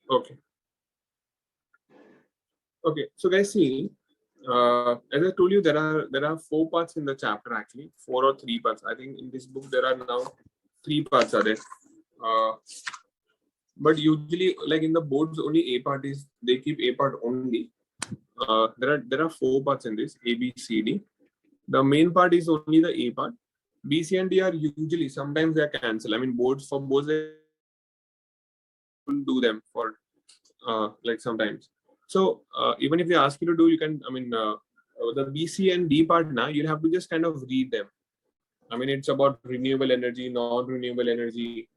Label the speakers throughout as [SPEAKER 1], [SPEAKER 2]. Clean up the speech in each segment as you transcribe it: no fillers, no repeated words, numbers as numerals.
[SPEAKER 1] Okay. Okay. So guys, see, as I told you, there are 4 parts in the chapter actually, 4 or 3 parts. I think in this book there are now 3 parts are there. But usually, like in the boards, only A part is they keep A part only. There are 4 parts in this A, B, C, D. The main part is only the A part. B, C, and D are usually sometimes they are cancelled. I mean, boards they do them for like sometimes. So even if they ask you to do, you can. I mean, the B, C, and D part now you'll have to just kind of read them. I mean, it's about renewable energy, non-renewable energy.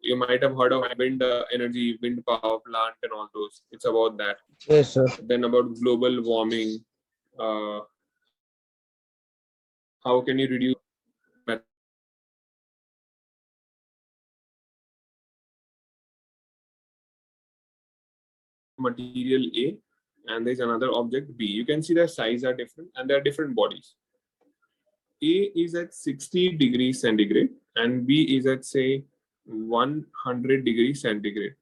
[SPEAKER 1] You might have heard of wind energy, wind power plant, and all those. It's about that.
[SPEAKER 2] Yes, sir.
[SPEAKER 1] Then about global warming. How can you reduce material A, and there's another object B. You can see their size are different and they are different bodies. A is at 60 degrees centigrade and B is at say 100 degrees centigrade.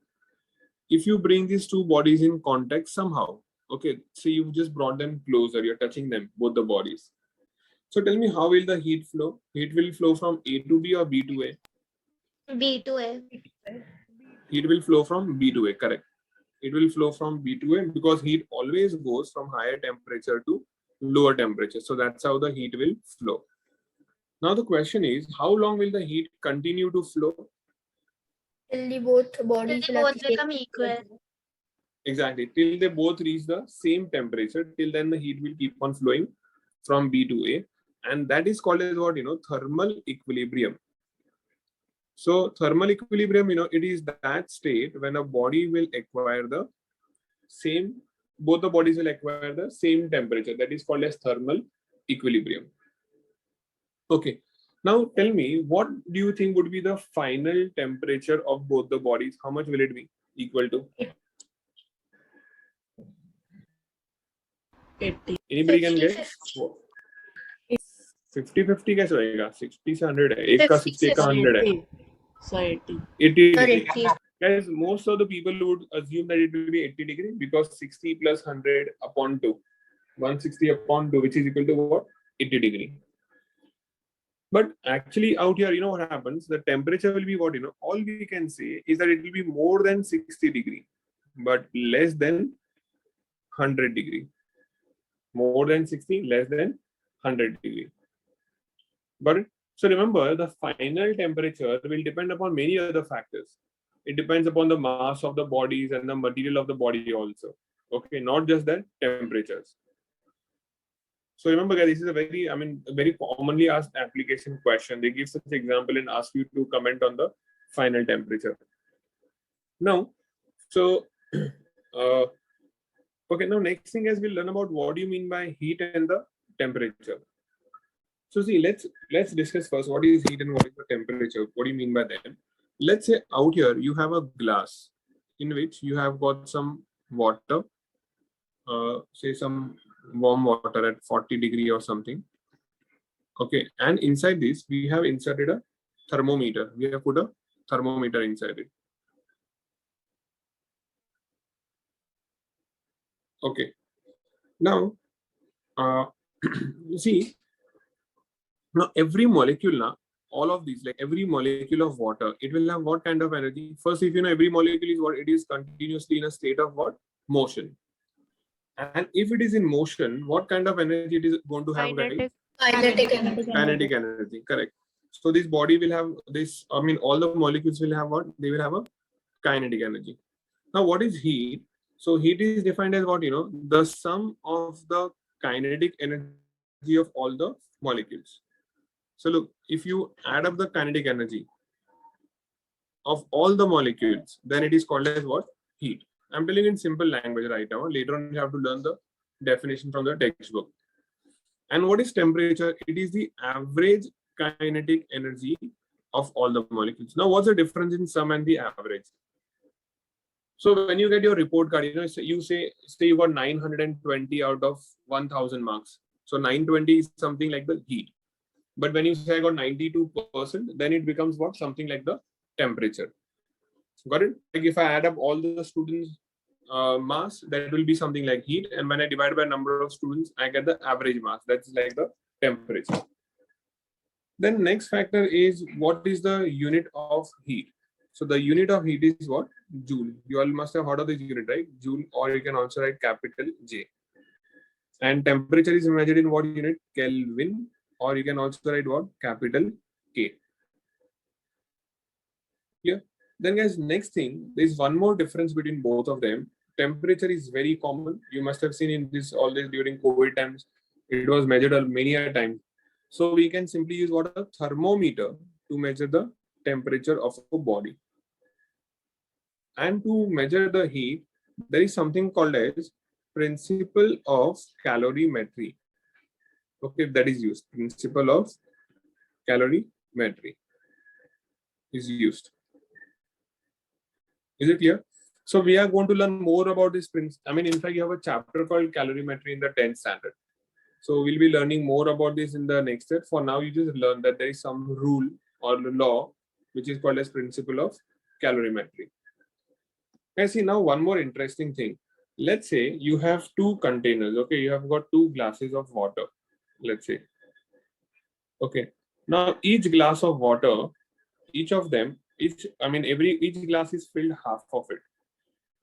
[SPEAKER 1] If you bring these two bodies in contact somehow, okay, so you've just brought them closer, you're touching them, both the bodies. So tell me, how will the heat flow? Heat will flow from A to B or B to A?
[SPEAKER 3] B to A.
[SPEAKER 1] Heat will flow from B to A, correct. It will flow from B to A because heat always goes from higher temperature to lower temperature. So that's how the heat will flow. Now the question is, how long will the heat continue to flow?
[SPEAKER 4] Till the both bodies
[SPEAKER 3] become equal.
[SPEAKER 1] Exactly. Till they both reach the same temperature, till then the heat will keep on flowing from B to A. And that is called as what, thermal equilibrium. So thermal equilibrium, it is that state when a body will acquire the same, both the bodies will acquire the same temperature. That is called as thermal equilibrium. Okay. Now tell me, what do you think would be the final temperature of both the bodies? How much will it be equal to?
[SPEAKER 5] 80.
[SPEAKER 1] Anybody can guess? 50-50 कैसे होएगा? 60 से 100 है. एक का 60, एक का 100 है.
[SPEAKER 5] So 80.
[SPEAKER 1] 80. Guys, most of the people would assume that it will be 80 degrees because 60 plus 100 upon 2. 160 upon 2, which is equal to what? 80 degrees. But actually out here, what happens? The temperature will be what, all we can say is that it will be more than 60 degrees, but less than 100 degrees. More than 60, less than 100 degrees. But so remember, the final temperature will depend upon many other factors. It depends upon the mass of the bodies and the material of the body also. Okay, not just the temperatures. So remember, guys, this is a very commonly asked application question. They give such an example and ask you to comment on the final temperature. Now, so okay, now next thing is we'll learn about what do you mean by heat and the temperature. So see, let's discuss first what is heat and what is the temperature. What do you mean by that? Let's say out here you have a glass in which you have got some water, say some warm water at 40 degrees or something. Okay, and inside this we have inserted a thermometer. We have put a thermometer inside it. Okay, now you see, now every molecule all of these, like every molecule of water, it will have what kind of energy? First, if you know, every molecule is what? It is continuously in a state of what? Motion. And if it is in motion, what kind of energy it is going to have?
[SPEAKER 4] Kinetic energy.
[SPEAKER 1] Kinetic energy, correct. So this body will have this, all the molecules will have what? They will have a kinetic energy. Now, what is heat? So heat is defined as what? The sum of the kinetic energy of all the molecules. So look, if you add up the kinetic energy of all the molecules, then it is called as what? Heat. I'm telling in simple language right now. Later on, you have to learn the definition from the textbook. And what is temperature? It is the average kinetic energy of all the molecules. Now, what's the difference in sum and the average? So when you get your report card, you say you got 920 out of 1000 marks. So 920 is something like the heat. But when you say I got 92%, then it becomes what? Something like the temperature. Got it? Like if I add up all the students' mass, that will be something like heat. And when I divide by number of students, I get the average mass. That's like the temperature. Then next factor is what is the unit of heat? So the unit of heat is what? Joule. You all must have heard of this unit, right? Joule, or you can also write capital J. And temperature is measured in what unit? Kelvin, or you can also write what? Capital K. Yeah. Then guys, next thing, there is one more difference between both of them. Temperature is very common. You must have seen in this all this during COVID times. It was measured many a time. So we can simply use what a thermometer to measure the temperature of a body. And to measure the heat, there is something called as principle of calorimetry. Okay, that is used. Principle of calorimetry is used. Is it clear? So we are going to learn more about this principle. I mean, in fact, you have a chapter called calorimetry in the 10th standard. So we'll be learning more about this in the next step. For now, you just learn that there is some rule or law which is called as principle of calorimetry. I see now one more interesting thing. Let's say you have two containers. Okay, you have got two glasses of water. Let's say. Okay. Now each glass of water, each of them, each glass is filled half of it.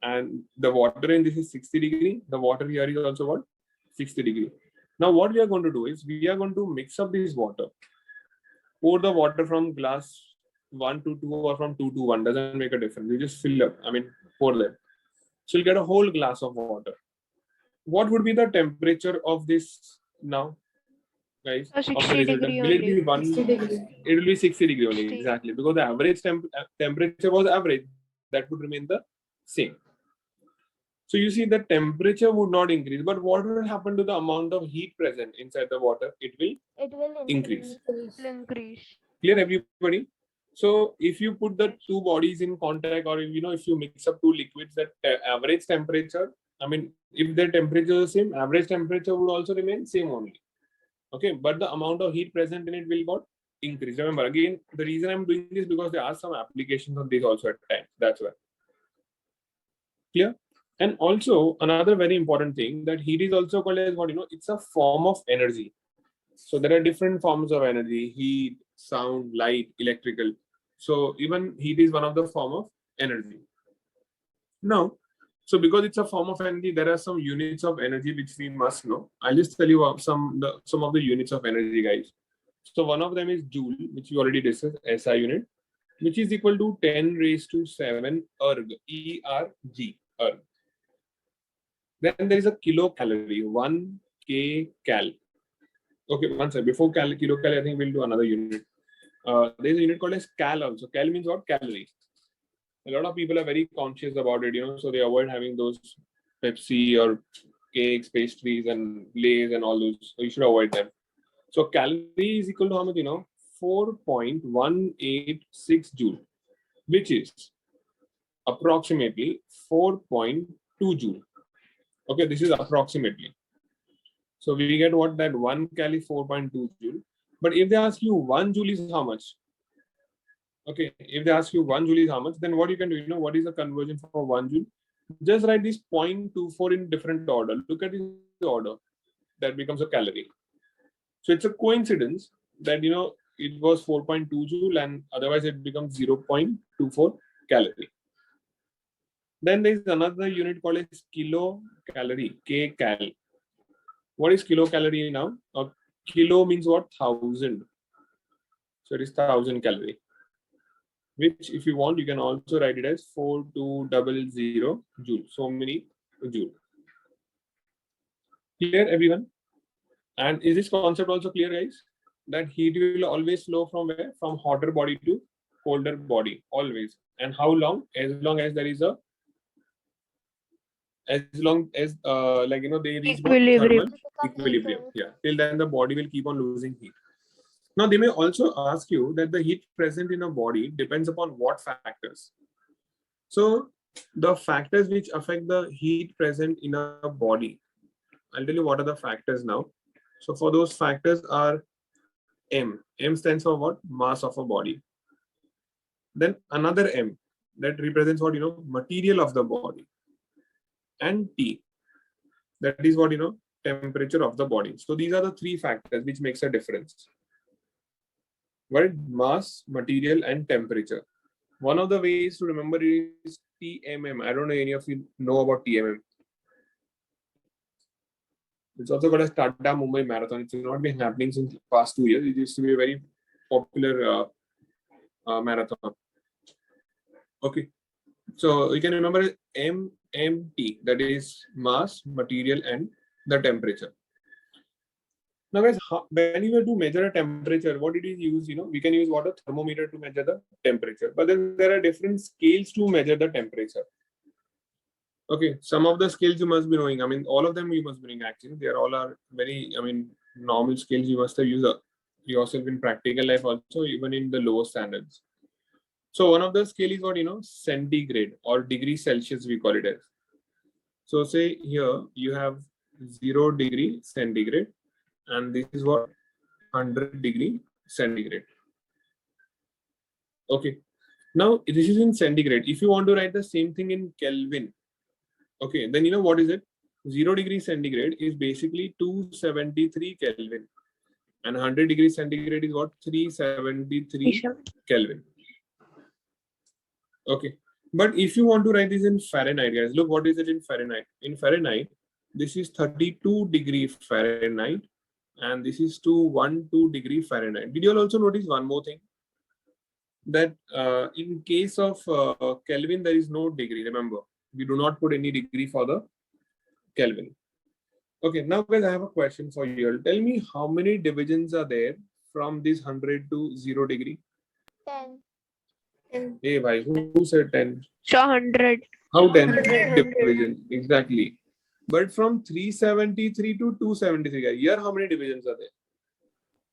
[SPEAKER 1] And the water in this is 60 degree. The water here is also what? 60 degree. Now what we are going to do is we are going to mix up this water. Pour the water from glass 1 to 2 or from 2 to 1. Doesn't make a difference. You just fill up. Pour them. So you'll get a whole glass of water. What would be the temperature of this now, guys?
[SPEAKER 2] 60 degree
[SPEAKER 1] Will it be
[SPEAKER 2] only.
[SPEAKER 1] 60 degree? It will be 60 degree only, exactly. Because the average temperature was average. That would remain the same. So you see the temperature would not increase, but what will happen to the amount of heat present inside the water? It will increase. Clear, everybody? So if you put the two bodies in contact, or if you mix up two liquids, that average temperature, if their temperature is the same, average temperature would also remain same only. Okay, but the amount of heat present in it will not increase. Remember, again, the reason I'm doing this because there are some applications of this also at times. That's why. Clear? And also another very important thing, that heat is also called as what? It's a form of energy. So there are different forms of energy: heat, sound, light, electrical. So even heat is one of the form of energy. Now, so because it's a form of energy, there are some units of energy which we must know. I'll just tell you some of the units of energy, guys. So one of them is joule, which we already discussed, SI unit, which is equal to 10 raised to 7 erg, ERG, erg. Then there is a kilocalorie, 1 K cal. Okay, one second. Before kilocalorie, I think we'll do another unit. There's a unit called as cal also. Cal means what? Calories. A lot of people are very conscious about it, so they avoid having those Pepsi or cakes, pastries, and Lays and all those. So you should avoid them. So calorie is equal to how much? 4.186 joule, which is approximately 4.2 joule. Okay, this is approximately. So we get what? That 1 cal is 4.2 joule. But if they ask you 1 joule is how much? Okay, if they ask you 1 joule is how much, then what you can do, what is the conversion for 1 joule? Just write this 0.24 in different order. Look at the order. That becomes a calorie. So it's a coincidence that, it was 4.2 joule and otherwise it becomes 0.24 calorie. Then there is another unit called as kilocalorie, kcal. What is kilocalorie now? Kilo means what? 1,000. So it is 1,000 calorie. Which, if you want, you can also write it as 4200 joule. So many joule. Clear, everyone? And is this concept also clear, guys? That heat will always flow from where? From hotter body to colder body, always. And how long? As long as there is a, as long as they reach thermal equilibrium. Yeah. Till then the body will keep on losing heat. Now they may also ask you that the heat present in a body depends upon what factors. So the factors which affect the heat present in a body, I'll tell you what are the factors now. So for those factors are M. M stands for what? Mass of a body. Then another M. that represents what, material of the body, and T, that is what, temperature of the body. So these are the three factors which makes a difference. What? Mass, material, and temperature. One of the ways to remember is TMM. I don't know any of you know about TMM. It's also called as Tata Mumbai Marathon. It's not been happening since past 2 years. It used to be a very popular marathon. Okay, so you can remember MMT, that is mass, material, and the temperature. Now, guys, when you were to measure a temperature, what did you use? We can use what, a thermometer to measure the temperature, but then there are different scales to measure the temperature. Okay, some of the scales you must be knowing. I mean, all of them you must be knowing actually. They are all are very, normal scales you must have used yourself in practical life also, even in the lower standards. So one of the scale is what, centigrade or degree Celsius, we call it as. So say here you have 0 degree centigrade, and this is what 100 degree centigrade. Okay, now this is in centigrade. If you want to write the same thing in Kelvin, okay, then what is it? 0 degree centigrade is basically 273 Kelvin, and 100 degree centigrade is what? 373 Kelvin. Okay, but if you want to write this in Fahrenheit, guys, look, what is it in Fahrenheit? In Fahrenheit, this is 32 degree Fahrenheit, and this is 212 degree Fahrenheit. Did you all also notice one more thing? That in case of Kelvin, there is no degree. Remember, we do not put any degree for the Kelvin. Okay, now guys, I have a question for you. Tell me how many divisions are there from this 100 to 0 degree?
[SPEAKER 4] 10.
[SPEAKER 1] Hey, bhai, who said 10?
[SPEAKER 2] So 100.
[SPEAKER 1] How 10
[SPEAKER 4] 100.
[SPEAKER 1] divisions? Exactly. But from 373 to 273, here how many divisions are there?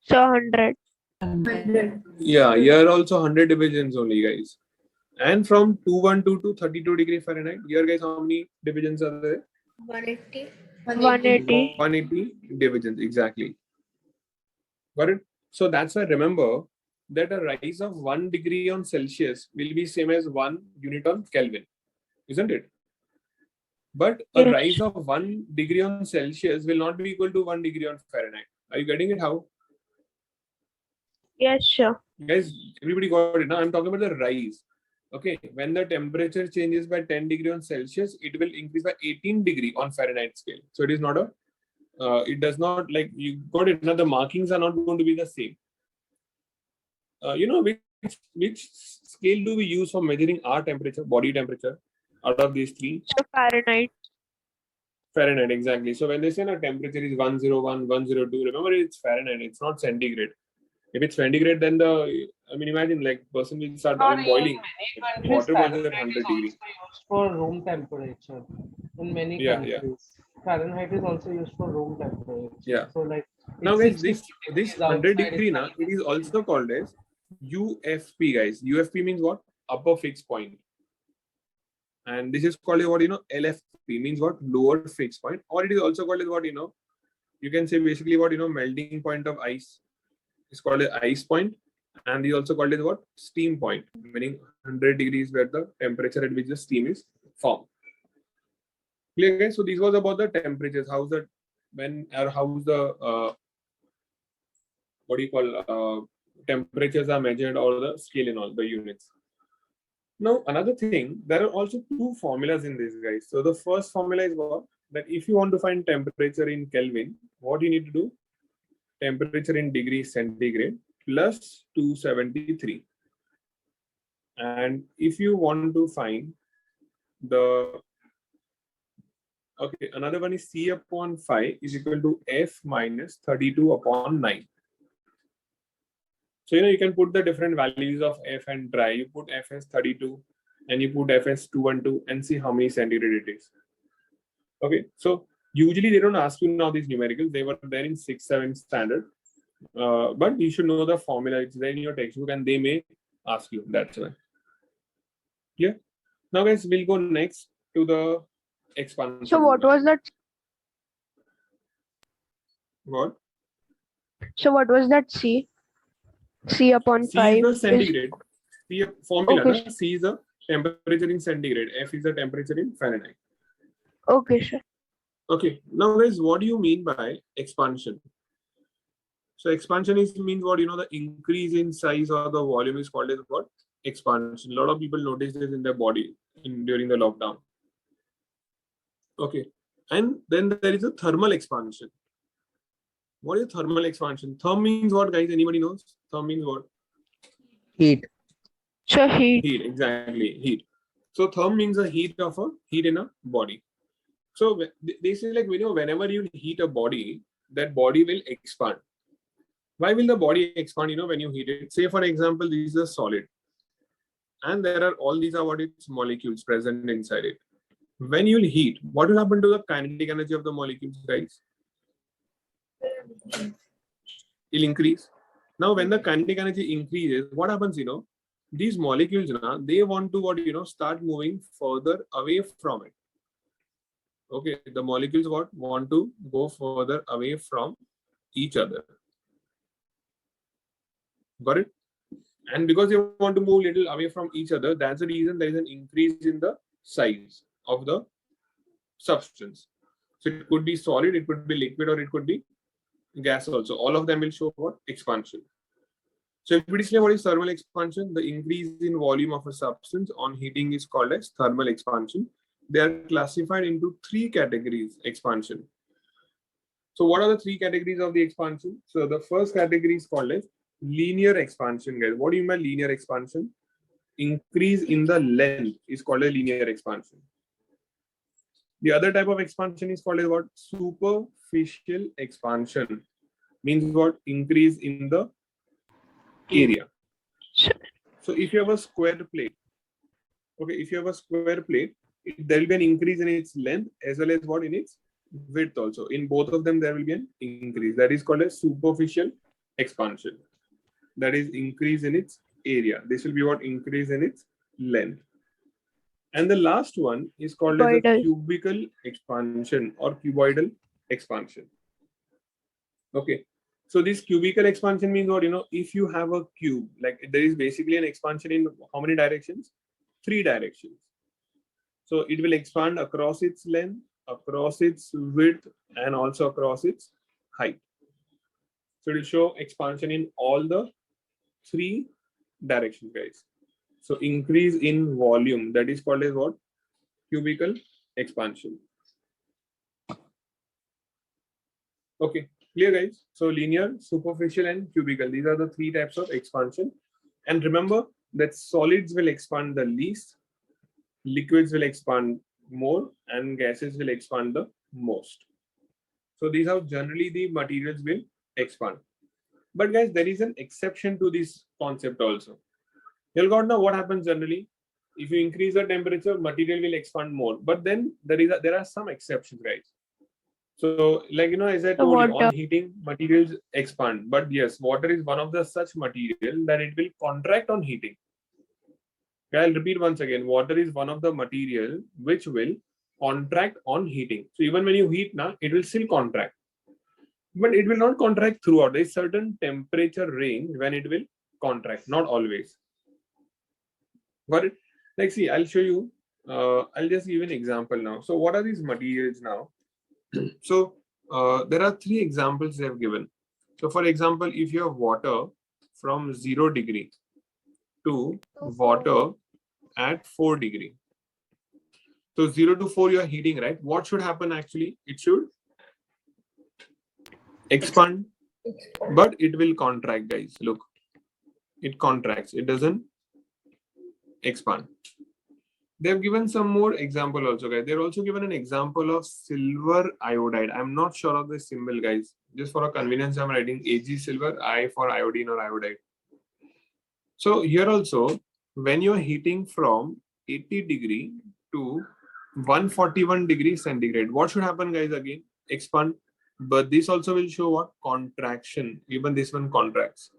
[SPEAKER 2] So 100.
[SPEAKER 4] 100.
[SPEAKER 1] Yeah, here also 100 divisions only, guys. And from 212 to 32 degree Fahrenheit, here guys, how many divisions are there?
[SPEAKER 4] 180.
[SPEAKER 2] 180.
[SPEAKER 1] 180 divisions, exactly. Got it? So that's why remember that a rise of 1 degree on Celsius will be same as 1 unit on Kelvin, isn't it? But a
[SPEAKER 2] Yes.
[SPEAKER 1] rise of 1 degree on Celsius will not be equal to 1 degree on Fahrenheit. Are you getting it? How?
[SPEAKER 2] Yes, sure.
[SPEAKER 1] Guys, everybody got it now? I'm talking about the rise. Okay, when the temperature changes by 10 degree on Celsius, it will increase by 18 degree on Fahrenheit scale. So it is not a, it does not, like, you got it now, the markings are not going to be the same. Which scale do we use for measuring our temperature, body temperature, out of these three?
[SPEAKER 2] So Fahrenheit.
[SPEAKER 1] Fahrenheit, exactly. So when they say a temperature is 101, 102, remember it's Fahrenheit, it's not centigrade. If it's centigrade, then imagine like person will start boiling. Water boils at 100 degrees.
[SPEAKER 3] Used for room temperature in many countries. Fahrenheit is also used for room temperature.
[SPEAKER 1] Yeah.
[SPEAKER 3] So like
[SPEAKER 1] now guys, this 100 degree now, it is also called as UFP, guys. UFP means what? Upper fixed point. And this is called what, LFP means what? Lower fixed point. Or it is also called as what, you can say basically what, melting point of ice. It's called an ice point, and is also called as what? Steam point, meaning 100 degrees where the temperature at which the steam is formed. Clear, guys? So this was about the temperatures. How's the how's the what do you call temperatures are measured, or the scale in all the units. Now another thing, there are also two formulas in this, guys. So the first formula is what? That if you want to find temperature in Kelvin, what you need to do? Temperature in degree centigrade plus 273. And if you want to find the, okay, another one is C upon 5 is equal to F minus 32 upon 9. So, you can put the different values of F and try. You put F as 32 and you put F as 212 and see how many centigrade it is. Okay, so usually they don't ask you now these numericals. They were there in 6th, 7th standard. But you should know the formula. It's there in your textbook and they may ask you. That's why. Yeah. Now guys, we'll go next to the expansion.
[SPEAKER 2] So what was that?
[SPEAKER 1] What?
[SPEAKER 2] So what was that C? C upon
[SPEAKER 1] C
[SPEAKER 2] 5
[SPEAKER 1] is the centigrade. C formula.
[SPEAKER 2] Okay.
[SPEAKER 1] C is a temperature in centigrade. F is the temperature in Fahrenheit.
[SPEAKER 2] Okay, sir.
[SPEAKER 1] Okay. Now, guys, what do you mean by expansion? So expansion means what, the increase in size or the volume is called as what? Expansion. A lot of people notice this in their body during the lockdown. Okay. And then there is a thermal expansion. What is thermal expansion? Therm means what, guys? Anybody knows? Therm means what?
[SPEAKER 3] Heat.
[SPEAKER 2] So heat.
[SPEAKER 1] Heat, exactly. Heat. So therm means a heat in a body. So they say like, whenever you heat a body, that body will expand. Why will the body expand, when you heat it? Say, for example, this is a solid. And there are all these are what its molecules present inside it. When you'll heat, what will happen to the kinetic energy of the molecules, guys? It'll increase. Now, when the kinetic energy increases, what happens, these molecules, they want to start moving further away from it. Okay, the molecules want to go further away from each other. Got it? And because you want to move a little away from each other, that's the reason there is an increase in the size of the substance. So it could be solid, it could be liquid, or it could be gas also. All of them will show what? Expansion. So if we say what is thermal expansion, the increase in volume of a substance on heating is called as thermal expansion. They are classified into 3 categories expansion. So what are the 3 categories of the expansion? So the first category is called as linear expansion, guys. What do you mean by linear expansion? Increase in the length is called a linear expansion. The other type of expansion is called as what? Superficial expansion. Means what? Increase in the area. So if you have a square plate, okay, if you have a square plate, there will be an increase in its length as well as what? In its width also. In both of them, there will be an increase. That is called a superficial expansion. That is increase in its area. This will be what? Increase in its length. And the last one is called as a cubical expansion or cuboidal expansion. Okay. So this cubical expansion means what? If you have a cube, like there is basically an expansion in how many directions? 3 directions. So it will expand across its length, across its width, and also across its height. So it will show expansion in all the 3 directions, guys. So increase in volume, that is called as what? Cubical expansion. Okay, clear, guys? So linear, superficial, and cubical. These are the 3 types of expansion. And remember that solids will expand the least, liquids will expand more, and gases will expand the most. So these are generally the materials will expand. But guys, there is an exception to this concept also. You'll got now what happens generally. If you increase the temperature, material will expand more. But then there are some exceptions, guys. So, like as I told you, on heating, materials expand. But yes, water is one of the such material that it will contract on heating. Okay, I'll repeat once again. Water is one of the material which will contract on heating. So even when you heat now, it will still contract. But it will not contract throughout. There is certain temperature range when it will contract, not always. Got it? Like, see, I'll show you. I'll just give an example now. So what are these materials now? So there are 3 examples they have given. So for example, if you have water from 0 degree to water at 4 degree. So 0 to 4 you are heating, right? What should happen actually? It should expand, but it will contract, guys. Look, it contracts. It doesn't expand. They have given some more example also, guys. They're also given an example of silver iodide. I'm not sure of the symbol, guys. Just for a convenience, I'm writing Ag silver, I for iodine or iodide. So here also, when you're heating from 80 degree to 141 degree centigrade, what should happen, guys? Again, expand. But this also will show what? Contraction. Even this one contracts.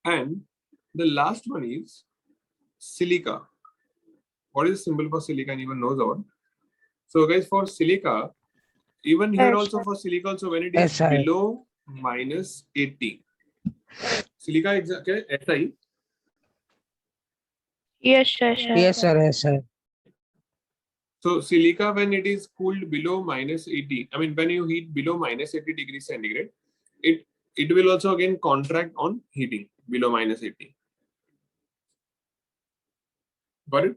[SPEAKER 1] And the last one is silica. What is the symbol for silica? Anyone knows about? So guys, for silica, even here also for silica also, when it is below minus 80, silica exactly SI.
[SPEAKER 2] Yes, sir, sir.
[SPEAKER 3] Yes, sir. Yes, sir.
[SPEAKER 1] So silica, when it is cooled below minus 80, I mean, when you heat below minus 80 degrees centigrade, it will also again contract on heating below minus 80. Got it?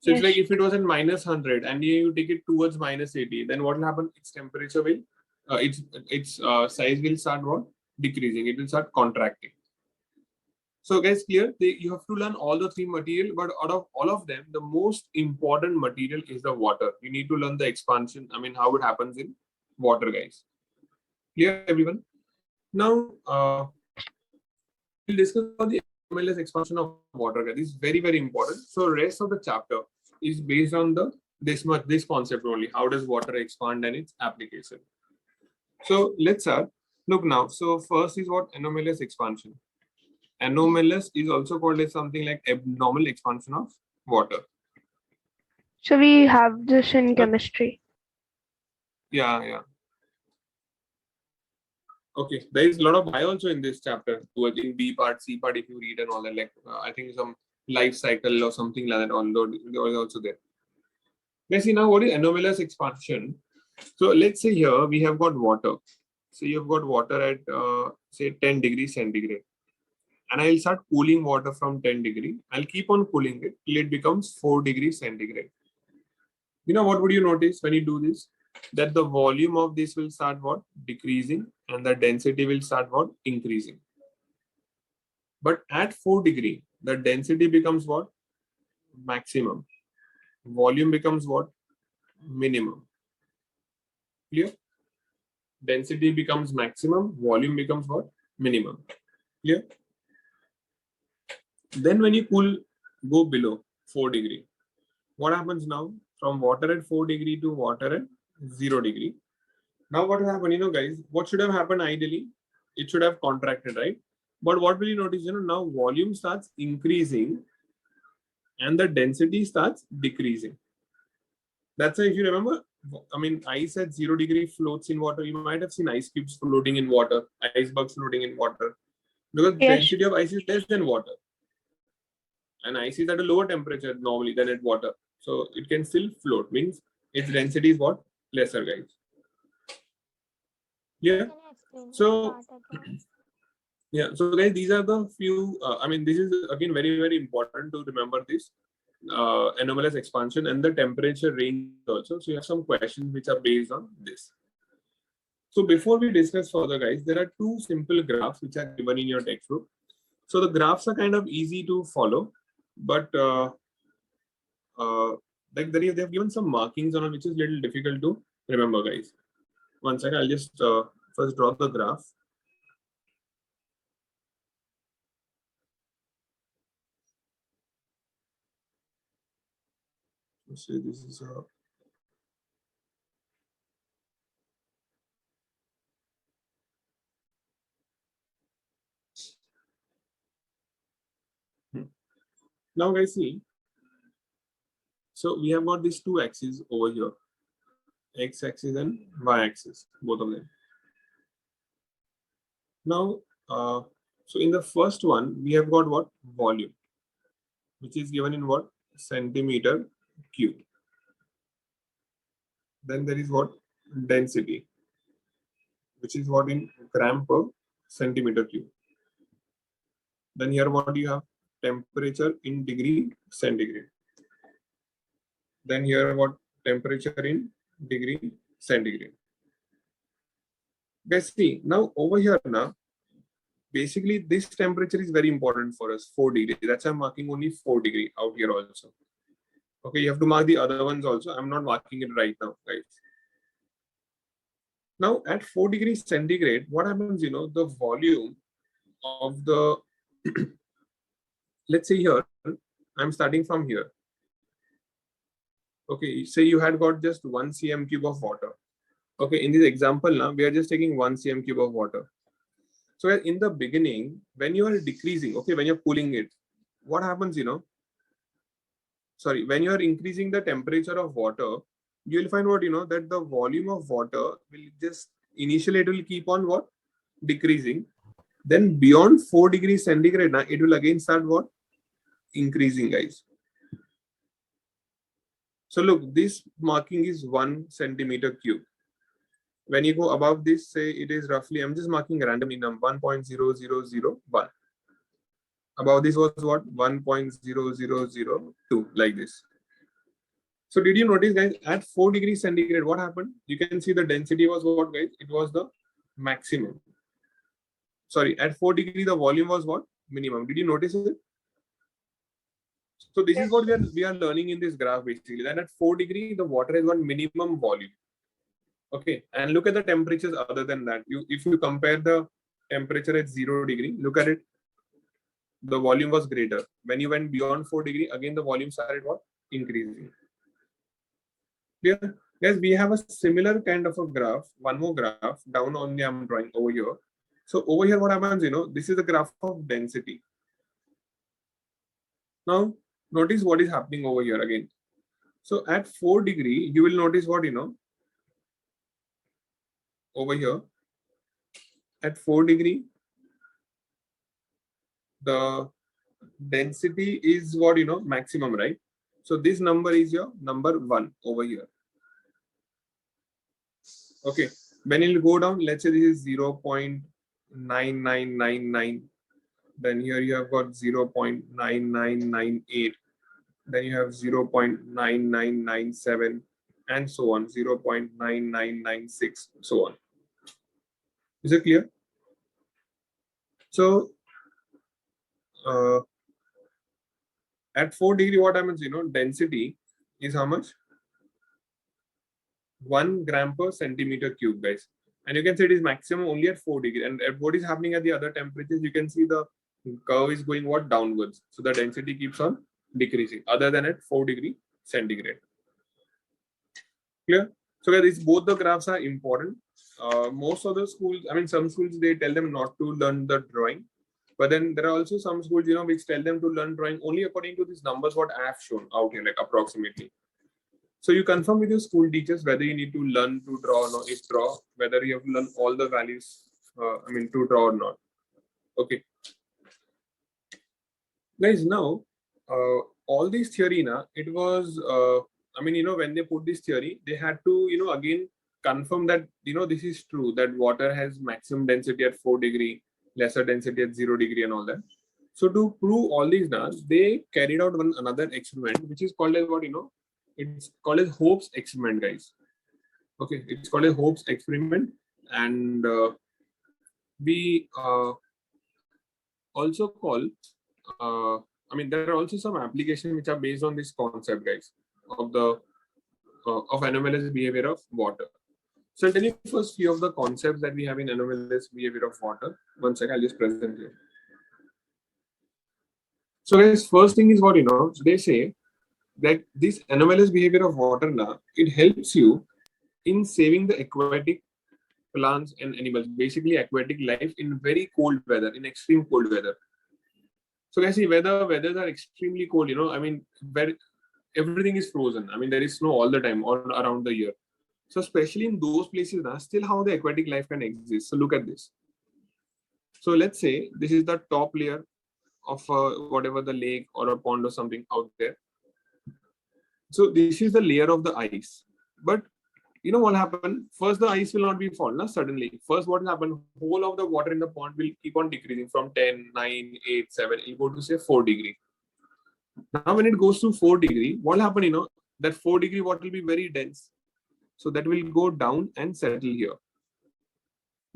[SPEAKER 1] So it's
[SPEAKER 2] Yes.
[SPEAKER 1] like if it was at minus 100 and you take it towards minus 80, then what will happen? Its temperature will, its size will start what? Decreasing. It will start contracting. So guys, clear? You have to learn all the three material, but out of all of them, the most important material is the water. You need to learn the expansion. I mean, how it happens in water, guys. Clear, everyone? Now, we'll discuss about the anomalous expansion of water, guys. This is very, very important. So rest of the chapter is based on this concept only. How does water expand and its application? So let's start. Look now. So first is what anomalous expansion. Anomalous is also called as something like abnormal expansion of water.
[SPEAKER 2] So we have this in chemistry.
[SPEAKER 1] Yeah. Okay, there is a lot of bio also in this chapter. In B part, C part, if you read and all that, like I think some life cycle or something like that. Although they are also there. Let's see now what is anomalous expansion. So let's say here we have got water. So you've got water at say 10 degrees centigrade, and I'll start cooling water from 10 degree. I'll keep on cooling it till it becomes 4 degrees centigrade. You know what would you notice when you do this? That the volume of this will start what? Decreasing, and the density will start what? Increasing. But at 4 degree, the density becomes what? Maximum. Volume becomes what? Minimum. Clear? Density becomes maximum, volume becomes what? Minimum. Clear? Then when you go below 4 degree, what happens now? From water at 4 degree to water at 0 degree. Now what will happen, guys, what should have happened ideally? It should have contracted, right? But what will you notice, now volume starts increasing and the density starts decreasing. That's why if you remember, I mean, ice at 0 degree floats in water. You might have seen ice cubes floating in water, icebergs floating in water. Because
[SPEAKER 2] Yes.
[SPEAKER 1] density of ice is less than water. And ice is at a lower temperature normally than at water. So it can still float, means its density is what? Lesser, guys. Yeah.
[SPEAKER 4] Can I explain
[SPEAKER 1] So,
[SPEAKER 4] this part again?
[SPEAKER 1] yeah. So guys, these are the few, I mean, this is again very, very important to remember this anomalous expansion and the temperature range also. So you have some questions which are based on this. So before we discuss further, guys, there are two simple graphs which are given in your textbook. So the graphs are kind of easy to follow, but like they have given some markings on it, which is a little difficult to remember, guys. One second, I'll just first draw the graph. Let's say this is a now, guys, see. So we have got these two axes over here, x-axis and y-axis, both of them. Now, so in the first one, we have got what? Volume, which is given in what? Centimeter cube. Then there is what? Density, which is what in gram per centimeter cube. Then here what do you have? Temperature in degree centigrade. Then here what? Temperature in degree centigrade. Guys, see, now over here now, basically this temperature is very important for us, 4 degree. That's why I'm marking only 4 degree out here also. Okay, you have to mark the other ones also. I'm not marking it right now, guys. Now at 4 degrees centigrade, what happens, the volume of the, let's say here, I'm starting from here. Okay, say you had got just 1 cm cube of water. Okay, in this example now, we are just taking 1 cm cube of water. So in the beginning, when you are decreasing, okay, when you're cooling it, what happens, sorry, when you are increasing the temperature of water, you will find what, that the volume of water will just, initially it will keep on what? Decreasing. Then beyond 4 degrees centigrade, now it will again start what? increasing, guys. So look, this marking is 1 centimeter cube. When you go above this, say it is roughly, I'm just marking randomly number 1.0001. Above this was what? 1.0002, like this. So did you notice, guys, at 4 degrees centigrade, what happened? You can see the density was what, guys? It was the maximum. Sorry, at 4 degrees, the volume was what? Minimum. Did you notice it? So this is what we are learning in this graph, basically, that at 4 degrees, the water has got minimum volume. Okay, and look at the temperatures other than that. If you compare the temperature at 0 degree, look at it. The volume was greater. When you went beyond 4 degree, again the volume started what? Increasing. Clear? Guys, we have a similar kind of a graph, one more graph down only I'm drawing over here. So over here, what happens, this is the graph of density. Now, notice what is happening over here again. So at 4 degree, you will notice what, over here, at 4 degree, the density is what, maximum, right? So this number is your number 1 over here. Okay, when it will go down, let's say this is 0.9999. Then here you have got 0.9998. Then you have 0.9997 and so on, 0.9996, so on. Is it clear? So at 4 degree, what happens, density is how much? 1 gram per centimeter cube, guys. And you can say it is maximum only at 4 degree. And what is happening at the other temperatures, you can see the curve is going what? Downwards. So the density keeps on decreasing, other than at 4 degree centigrade. Clear? So guys, both the graphs are important. Most of the schools, some schools, they tell them not to learn the drawing. But then there are also some schools, which tell them to learn drawing only according to these numbers what I have shown out here, like approximately. So you confirm with your school teachers whether you need to learn to draw or not. If draw, whether you have to learn all the values, to draw or not. Okay. Guys, now, all this theory, it was, when they put this theory, they had to, again confirm that, this is true, that water has maximum density at 4 degree, lesser density at 0 degree and all that. So to prove all these now, they carried out another experiment, which is called as what, it's called as Hope's experiment, guys. Okay, it's called a Hope's experiment, and we also call, there are also some applications which are based on this concept, guys, of the of anomalous behavior of water. So I'll tell you first few of the concepts that we have in anomalous behavior of water. One second, I'll just present here. So guys, first thing is what, they say that this anomalous behavior of water now, it helps you in saving the aquatic plants and animals, basically aquatic life in very cold weather, in extreme cold weather. So guys, see, weathers are extremely cold, where everything is frozen. There is snow all the time, all around the year. So especially in those places, still how the aquatic life can exist. So look at this. So let's say this is the top layer of whatever the lake or a pond or something out there. So this is the layer of the ice. But you know what happened? First, the ice will not be fallen suddenly. First, what will happen? Whole of the water in the pond will keep on decreasing from 10, 9, 8, 7. It will go to say 4 degree. Now, when it goes to 4 degree, what will happen? That 4 degree water will be very dense. So that will go down and settle here.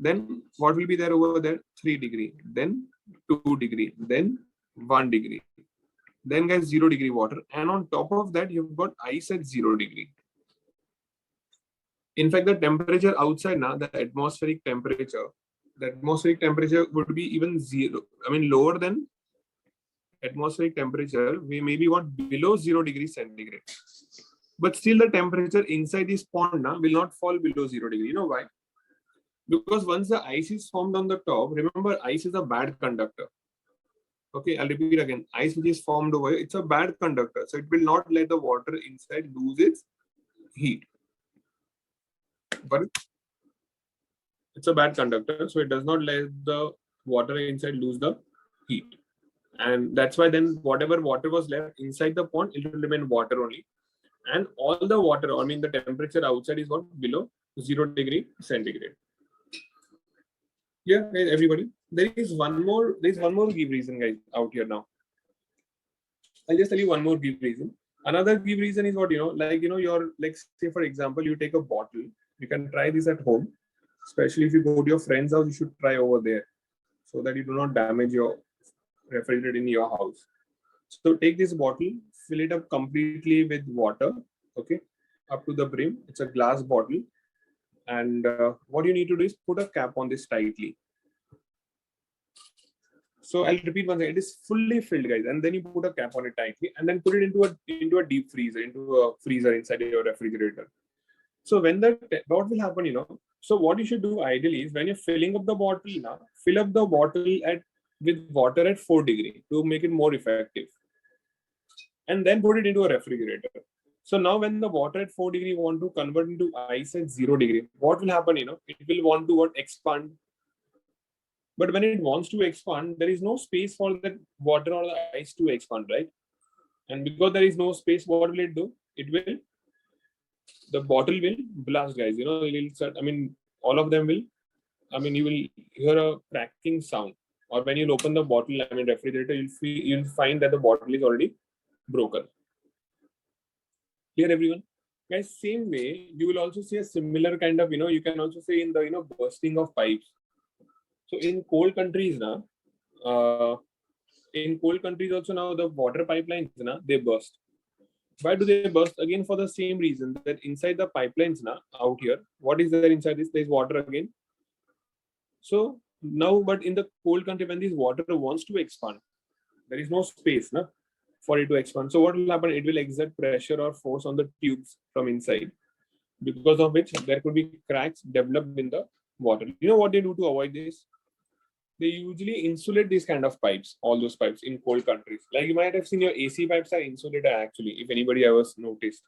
[SPEAKER 1] Then what will be there over there? 3 degree. Then 2 degree. Then 1 degree. Then guys, 0 degree water. And on top of that, you've got ice at 0 degree. In fact, the temperature outside now, the atmospheric temperature would be even zero. Lower than atmospheric temperature, we may be what below 0 degrees centigrade. But still, the temperature inside this pond now will not fall below 0 degree. You know why? Because once the ice is formed on the top, remember, ice is a bad conductor. Okay, I'll repeat again. Ice which is formed over here, it's a bad conductor. So it will not let the water inside lose its heat. But it's a bad conductor, so it does not let the water inside lose the heat. And that's why then whatever water was left inside the pond, it will remain water only. And all the water, I mean the temperature outside is what? Below 0 degree centigrade. Yeah, guys, everybody. There's one more give reason, guys, out here now. I'll just tell you one more give reason. Another give reason is what, like, you're like, say for example, you take a bottle. You can try this at home, especially if you go to your friend's house, you should try over there so that you do not damage your refrigerator in your house. So take this bottle, fill it up completely with water, okay, up to the brim. It's a glass bottle. And what you need to do is put a cap on this tightly. So I'll repeat once again. It is fully filled, guys, and then you put a cap on it tightly, and then put it into a deep freezer, into a freezer inside your refrigerator. So when what will happen, So what you should do ideally is when you're filling up the bottle, now fill up the bottle with water at 4 degree to make it more effective, and then put it into a refrigerator. So now when the water at 4 degree want to convert into ice at 0 degree, what will happen? It will want to expand. But when it wants to expand, there is no space for that water or the ice to expand, right? And because there is no space, what will it do? The bottle will blast, guys. It will start, all of them will, you will hear a cracking sound. Or when you open the bottle, refrigerator, you'll find that the bottle is already broken. Clear, everyone? Guys, same way, you will also see a similar kind of, you can also say in the, bursting of pipes. So in cold countries now, also now the water pipelines now, they burst. Why do they burst? Again, for the same reason that inside the pipelines now, out here, what is there inside this? There's water again. So now, but in the cold country, when this water wants to expand, there is no space for it to expand. So what will happen? It will exert pressure or force on the tubes from inside, because of which there could be cracks developed in the water. You know what they do to avoid this? They usually insulate these kind of pipes, all those pipes in cold countries. Like you might have seen your AC pipes are insulated actually, if anybody ever noticed.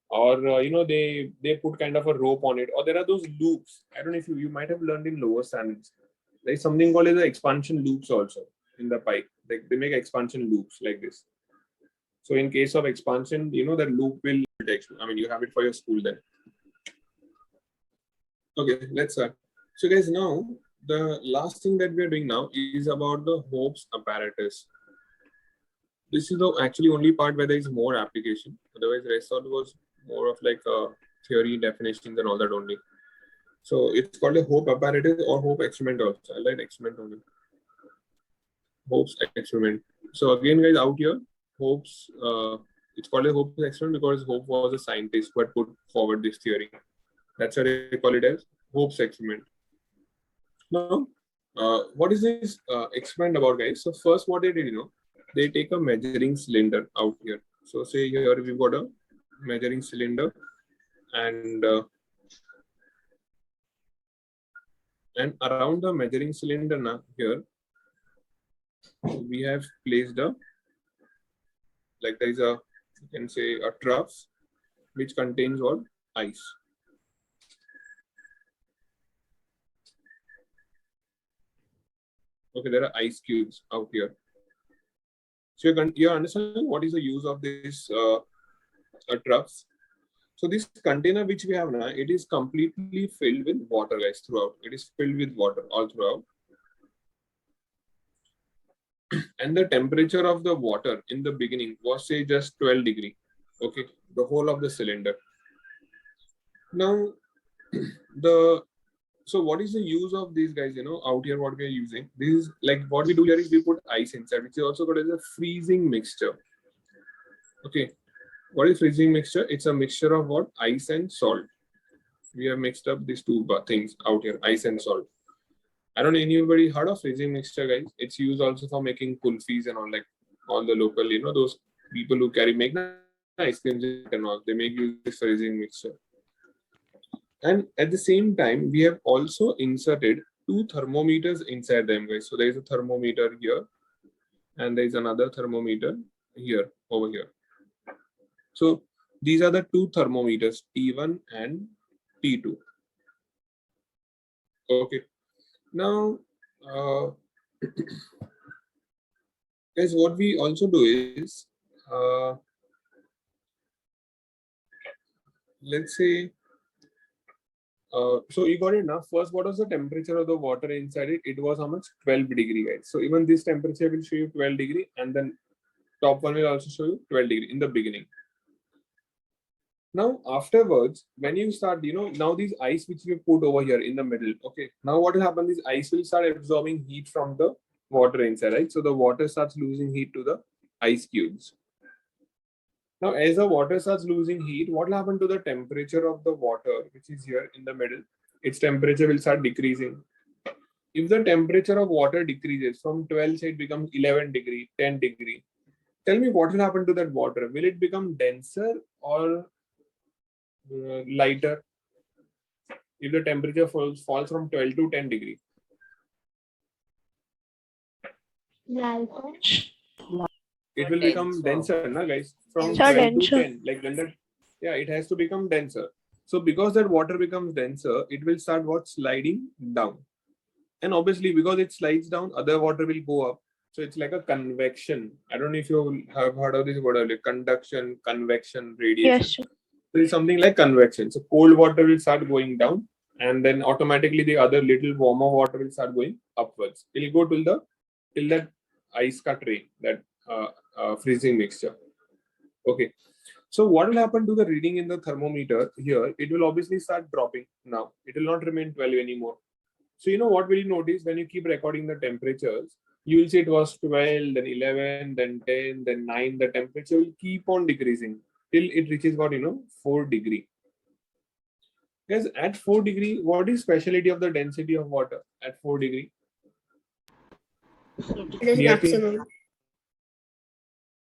[SPEAKER 1] Or, they put kind of a rope on it. Or there are those loops. I don't know if you might have learned in lower standards. There is something called as the expansion loops also in the pipe. They make expansion loops like this. So in case of expansion, that loop will, you have it for your school then. Okay, let's start. So guys, now, the last thing that we are doing now is about the Hope's apparatus. This is the actually only part where there is more application. Otherwise, the rest of it was more of like a theory, definitions, and all that only. So it's called a Hope apparatus or Hope experiment also. I like experiment only. Hope's experiment. So again, guys, out here, Hope's it's called a Hope's experiment because Hope was a scientist who had put forward this theory. That's why they call it as Hope's experiment. Now, what is this experiment about, guys? So first, what they did, they take a measuring cylinder out here. So say here we've got a measuring cylinder, and around the measuring cylinder now here we have placed there is a, you can say, a trough which contains what? Ice. Okay, there are ice cubes out here. So you're understanding what is the use of this troughs. So this container which we have now, it is completely filled with water, guys, throughout. It is filled with water all throughout. And the temperature of the water in the beginning was, say, just 12 degree. Okay, the whole of the cylinder. Now, so what is the use of these, guys, out here, what we are using? This is like what we do here is we put ice inside, which is also called as a freezing mixture. Okay. What is freezing mixture? It's a mixture of what? Ice and salt. We have mixed up these two things out here, ice and salt. I don't know, anybody heard of freezing mixture, guys? It's used also for making kulfis and all, like all the local, those people who make ice creams and all, they make use of this freezing mixture. And at the same time, we have also inserted 2 thermometers inside them, guys. So there is a thermometer here, and there is another thermometer here, over here. So these are the 2 thermometers, T1 and T2. Okay. Now, Guys, what we also do is, let's say, so you got it now. First, what was the temperature of the water inside it? It was how much? 12 degree, guys. So even this temperature will show you 12 degree, and then top one will also show you 12 degree in the beginning. Now, afterwards, when you start, now these ice which we put over here in the middle, okay, now what will happen? This ice will start absorbing heat from the water inside, right? So the water starts losing heat to the ice cubes. Now, as the water starts losing heat, what will happen to the temperature of the water, which is here in the middle? Its temperature will start decreasing. If the temperature of water decreases from 12, say it becomes 11 degree, 10 degree, tell me what will happen to that water? Will it become denser or lighter? If the temperature falls from 12 to 10 degree, it will become denser, na guys? From 12 to 10, like when that, yeah, it has to become denser. So because that water becomes denser, it will start sliding down. And obviously, because it slides down, other water will go up. So it's like a convection. I don't know if you have heard of this word earlier. Conduction, convection, radiation.
[SPEAKER 2] Yes.
[SPEAKER 1] So it's something like convection. So cold water will start going down, and then automatically the other little warmer water will start going upwards. It will go till that ice cut rain, that freezing mixture. Okay. So what will happen to the reading in the thermometer here? It will obviously start dropping now. It will not remain 12 anymore. So what will you notice when you keep recording the temperatures? You will see it was 12, then 11, then 10, then 9. The temperature will keep on decreasing till it reaches 4 degree. Guys, at 4 degree, what is speciality of the density of water at 4 degree?
[SPEAKER 4] It is maximum.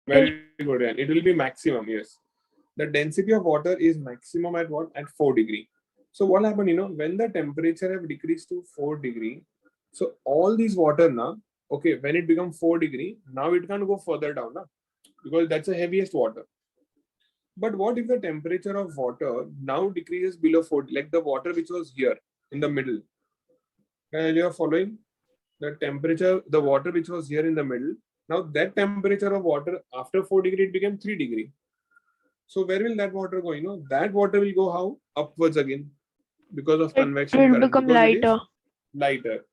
[SPEAKER 1] Very good. And it will be maximum, yes. The density of water is maximum at what? At 4 degree. So what happened, when the temperature have decreased to 4 degree, so all these water now, okay, when it becomes 4 degree, now it can't go further down now, because that's the heaviest water. But what if the temperature of water now decreases below 4, like the water which was here in the middle? You are following? The temperature, the water which was here in the middle, now that temperature of water after 4 degree, it became 3 degree. So where will that water go? That water will go how? Upwards again, because of convection
[SPEAKER 2] It will
[SPEAKER 1] current.
[SPEAKER 2] become
[SPEAKER 1] Because
[SPEAKER 2] lighter.
[SPEAKER 1] it is lighter.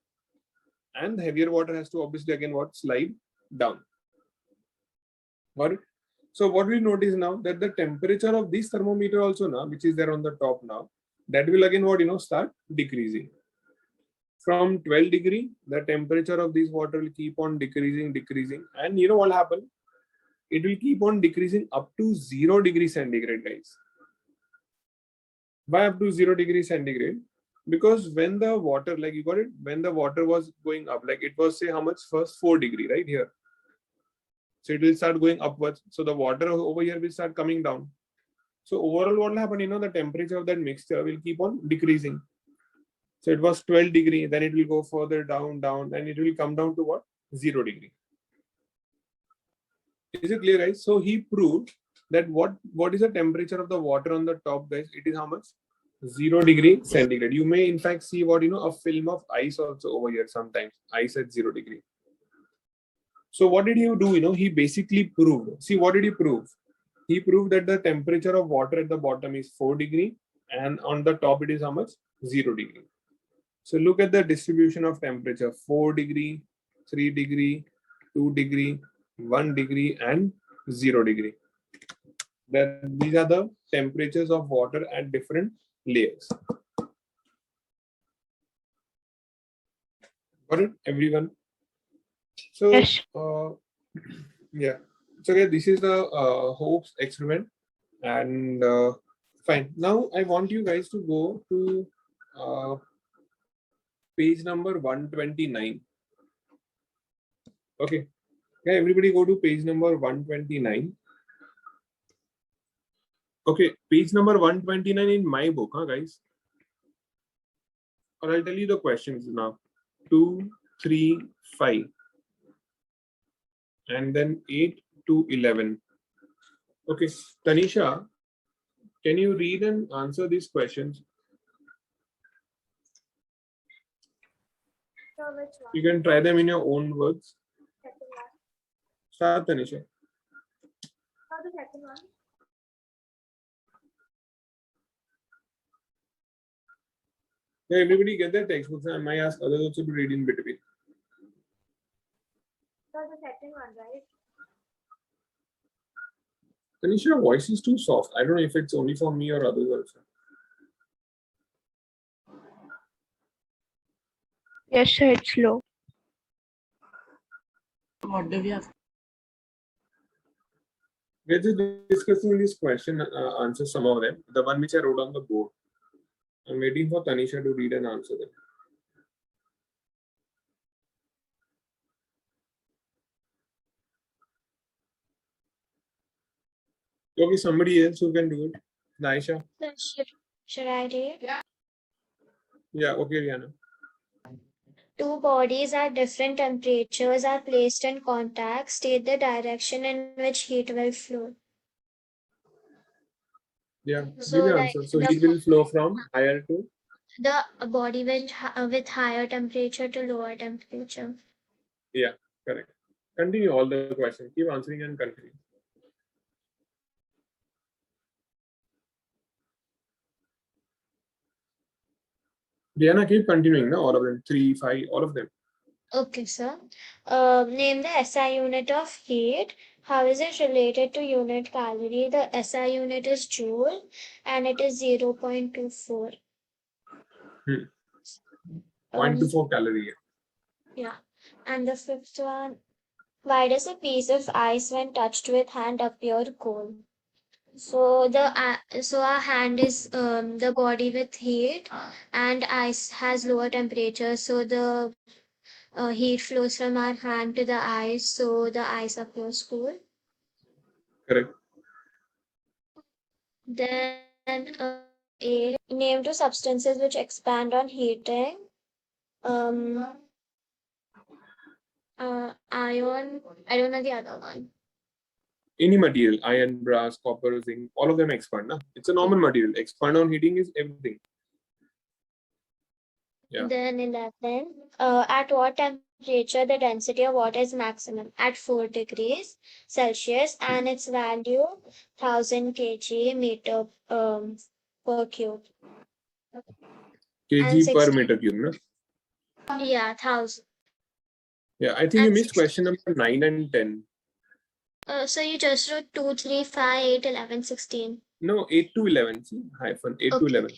[SPEAKER 1] And the heavier water has to obviously again slide down. Got it? So what we notice now, that the temperature of this thermometer also now, which is there on the top now, that will again start decreasing. From 12 degree, the temperature of this water will keep on decreasing. And what will happen? It will keep on decreasing up to 0 degree centigrade, guys. Why up to 0 degree centigrade? Because when the water, like you got it, when the water was going up, like it was, say, how much? First 4 degree, right here. So it will start going upwards. So the water over here will start coming down. So overall, what will happen? The temperature of that mixture will keep on decreasing. So it was 12 degree, then it will go further down, and it will come down to what? 0 degree. Is it clear, guys? So he proved that what is the temperature of the water on the top, guys? It is how much? 0 degree centigrade. You may in fact see a film of ice also over here sometimes. Ice at 0 degree. So what did he do? He basically proved. See, what did he prove? He proved that the temperature of water at the bottom is 4 degree, and on the top it is how much? 0 degree. So look at the distribution of temperature: 4 degree, 3 degree, 2 degree, 1 degree, and 0 degree. These are the temperatures of water at different layers. Got it, everyone? So,
[SPEAKER 2] Yes.
[SPEAKER 1] yeah. So, okay, this is the Hope's experiment. And fine. Now, I want you guys to go to page number 129. Okay. Yeah, everybody go to page number 129. Okay, page number 129 in my book, guys? Or I'll tell you the questions now. 2, 3, 5. And then 8 to 11. Okay, Tanisha, can you read and answer these questions? You can try them in your own words. Start, Tanisha.
[SPEAKER 4] The second one.
[SPEAKER 1] Yeah, everybody get their textbooks. I might ask others also to read in between.
[SPEAKER 4] The second one, right?
[SPEAKER 1] Tanisha, your voice is too soft. I don't know if it's only for me or others also.
[SPEAKER 2] Yes, sir, it's low.
[SPEAKER 3] What do we have?
[SPEAKER 1] We're just discussing this question, answer some of them. The one which I wrote on the board. I'm waiting for Tanisha to read and answer them. Okay, somebody else who can do it. Naisha.
[SPEAKER 4] Should I read?
[SPEAKER 1] Yeah, okay, Rihanna.
[SPEAKER 4] Two bodies at different temperatures are placed in contact. State the direction in which heat will flow.
[SPEAKER 1] Yeah,
[SPEAKER 4] So,
[SPEAKER 1] give the
[SPEAKER 4] like
[SPEAKER 1] answer. So heat will flow from higher to.
[SPEAKER 4] the body with higher temperature to lower temperature.
[SPEAKER 1] Yeah, correct. Continue all the questions. Keep answering and continue. Rihanna, keep continuing. No, all of them. 3, 5, all of them.
[SPEAKER 4] Okay, sir. Name the SI unit of heat. How is it related to unit calorie? The SI unit is joule and it is 0.24.
[SPEAKER 1] 0.24 calorie.
[SPEAKER 4] Yeah. And the fifth one, why does a piece of ice when touched with hand appear cold? So our hand is the body with heat and ice has lower temperature. So the heat flows from our hand to the ice. So the ice appears cool.
[SPEAKER 1] Correct.
[SPEAKER 4] Then name two substances which expand on heating. Iron. I don't know the other one.
[SPEAKER 1] Any material, iron, brass, copper, zinc, all of them expand. Na? It's a normal material. Expand on heating is everything. Yeah.
[SPEAKER 4] Then 11. At what temperature the density of water is maximum? At 4 degrees Celsius and its value 1000 kg meter per cube. And
[SPEAKER 1] Kg per
[SPEAKER 4] 16.
[SPEAKER 1] meter cube. Na?
[SPEAKER 4] Yeah, 1000.
[SPEAKER 1] Yeah, I think you
[SPEAKER 4] And
[SPEAKER 1] missed
[SPEAKER 4] 16.
[SPEAKER 1] question number 9 and 10.
[SPEAKER 4] So you just wrote 2, 3, 5, 8, 11, 16.
[SPEAKER 1] No, 8 to 11. See, hyphen 8 to
[SPEAKER 4] Okay.
[SPEAKER 1] 11.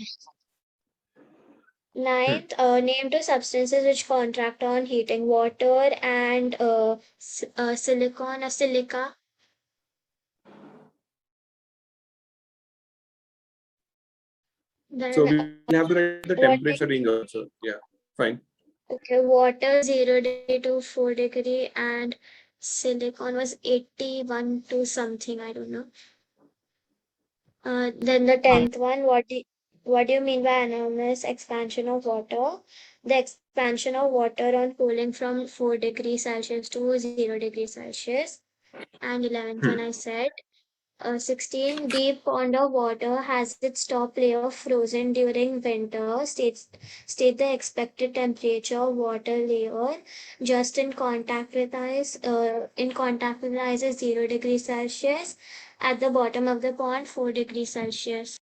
[SPEAKER 4] Ninth, name two substances which contract on heating: water and silicon or silica.
[SPEAKER 1] So
[SPEAKER 4] Then
[SPEAKER 1] we'll have to write the
[SPEAKER 4] what?
[SPEAKER 1] temperature range also. Yeah, fine.
[SPEAKER 4] Okay, water 0 degree to 4 degree and silicon was 81 to something, I don't know. Then the 10th one, what do you mean by anomalous expansion of water? The expansion of water on cooling from 4 degrees Celsius to 0 degrees Celsius. And 11th one I said. 16, deep pond of water has its top layer frozen during winter. State the expected temperature of water layer just in contact with ice. In contact with ice is 0 degrees Celsius. At the bottom of the pond, 4 degrees Celsius.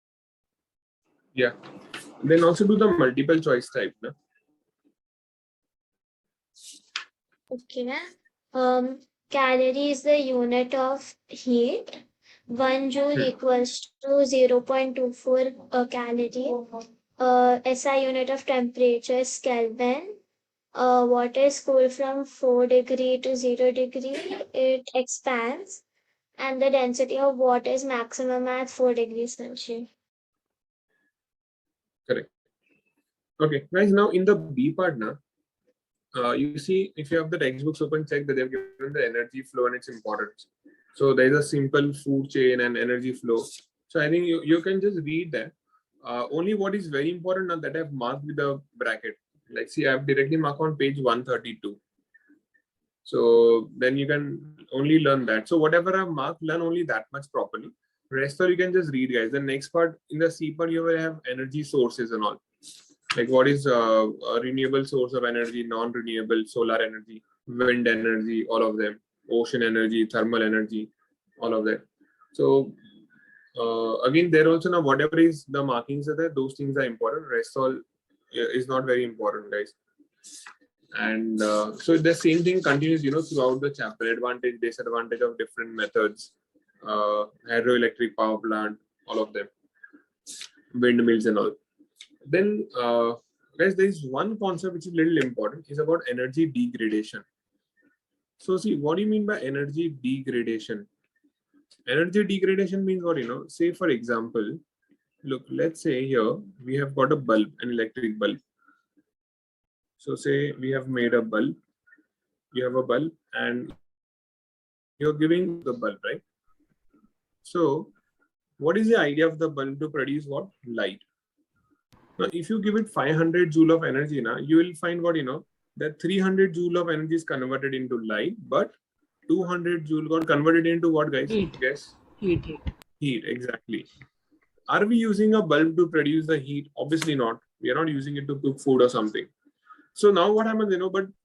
[SPEAKER 1] Yeah. Then also do the multiple choice type. Na?
[SPEAKER 4] Okay. Calorie is the unit of heat. 1 joule equals to 0.24 calorie. SI unit of temperature is Kelvin. Water is cooled from 4 degree to 0 degree. It expands. And the density of water is maximum at 4 degrees Celsius.
[SPEAKER 1] Correct. Okay, guys, now in the B part, na, you see, if you have the textbooks open, check that they've given the energy flow and its importance. So there is a simple food chain and energy flow. So I think you can just read that. Only what is very important now that I've marked with a bracket. Like, see, I've directly marked on page 132. So then you can only learn that. So whatever I've marked, learn only that much properly. Rest of you can just read, guys. The next part, in the C part, you will have energy sources and all. Like what is a renewable source of energy, non-renewable, solar energy, wind energy, all of them. ocean energy, thermal energy, all of that. So again, there also now whatever is the markings are there, those things are important. Rest all is not very important, guys. And so the same thing continues, throughout the chapter. Advantage, disadvantage of different methods, hydroelectric power plant, all of them, windmills and all. Then, guys, there is one concept which is little important, is about energy degradation. So see, what do you mean by energy degradation? Energy degradation means what, say for example, look, let's say here we have got a bulb, an electric bulb. So say we have made a bulb, you have a bulb and you're giving the bulb, right? So what is the idea of the bulb? To produce what? Light. Now, if you give it 500 joule of energy, now you will find what, that 300 joule of energy is converted into light, but 200 joule got converted into what, guys?
[SPEAKER 3] Heat.
[SPEAKER 1] Guess.
[SPEAKER 3] Heat.
[SPEAKER 1] Heat, exactly. Are we using a bulb to produce the heat? Obviously not. We are not using it to cook food or something. So now what happens,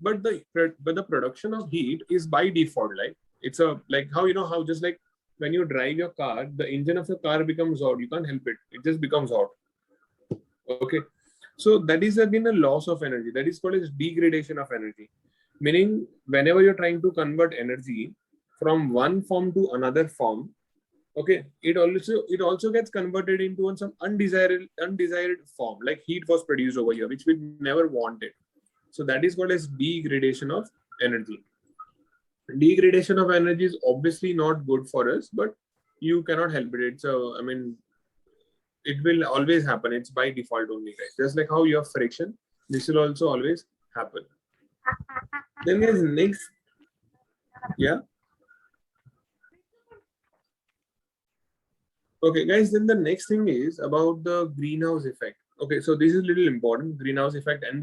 [SPEAKER 1] but the production of heat is by default, like it's a like how how just like when you drive your car, the engine of your car becomes hot. You can't help it. It just becomes hot. Okay. So that is again a loss of energy. That is called as degradation of energy. Meaning whenever you're trying to convert energy from one form to another form, okay, it also gets converted into some undesired form, like heat was produced over here, which we never wanted. So that is called as degradation of energy. Degradation of energy is obviously not good for us, but you cannot help it. So it will always happen. It's by default only, guys. Just like how you have friction, this will also always happen. Then there's next, yeah. Okay, guys, then the next thing is about the greenhouse effect. Okay, so this is a little important, greenhouse effect and the